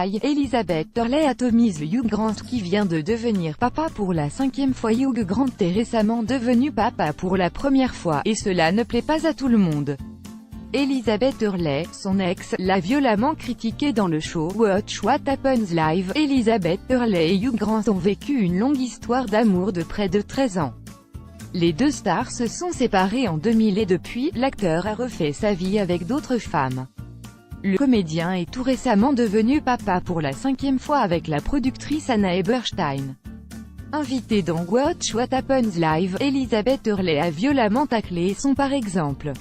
détails, Elizabeth Hurley atomise Hugh Grant qui vient de devenir papa pour la 5e fois. Hugh Grant est récemment devenu papa pour la première fois, et cela ne plaît pas à tout le monde. Elizabeth Hurley, son ex, l'a violemment critiqué dans le show Watch What Happens Live. Elizabeth Hurley et Hugh Grant ont vécu une longue histoire d'amour de près de 13 ans. Les deux stars se sont séparés en 2000 et depuis, l'acteur a refait sa vie avec d'autres femmes. Le comédien est tout récemment devenu papa pour la 5e fois avec la productrice Anna Eberstein. Invitée dans Watch What Happens Live, Elizabeth Hurley a violemment taclé son par exemple.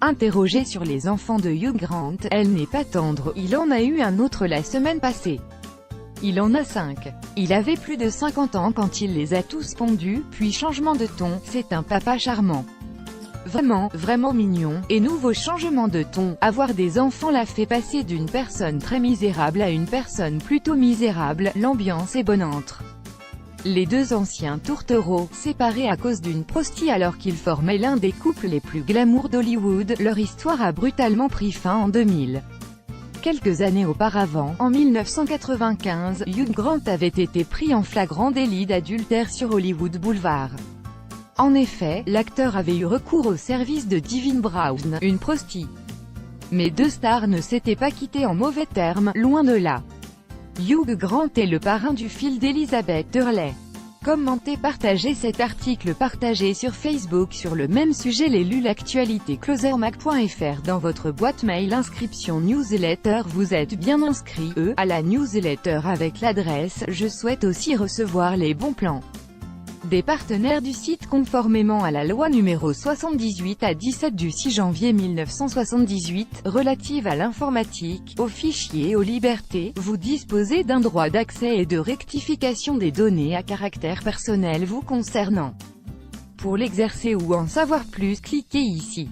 Interrogée sur les enfants de Hugh Grant, elle n'est pas tendre, il en a eu un autre la semaine passée. Il en a 5. Il avait plus de 50 ans quand il les a tous pondus, puis changement de ton, c'est un papa charmant. Vraiment mignon, et nouveau changement de ton, avoir des enfants l'a fait passer d'une personne très misérable à une personne plutôt misérable, l'ambiance est bonne entre. Les deux anciens tourtereaux, séparés à cause d'une prostie alors qu'ils formaient l'un des couples les plus glamour d'Hollywood, leur histoire a brutalement pris fin en 2000. Quelques années auparavant, en 1995, Hugh Grant avait été pris en flagrant délit d'adultère sur Hollywood Boulevard. En effet, l'acteur avait eu recours au service de Divine Brown, une prostie. Mais deux stars ne s'étaient pas quittées en mauvais termes, loin de là. Hugh Grant est le parrain du fil d'Elizabeth Hurley. Commentez, partagez cet article partagé sur Facebook sur le même sujet. Lu l'actualité closermac.fr dans votre boîte mail. Inscription newsletter. Vous êtes bien inscrit à la newsletter avec l'adresse. Je souhaite aussi recevoir les bons plans des partenaires du site conformément à la loi numéro 78/17 du 6 janvier 1978, relative à l'informatique, aux fichiers, aux libertés. Vous disposez d'un droit d'accès et de rectification des données à caractère personnel vous concernant. Pour l'exercer ou en savoir plus, cliquez ici.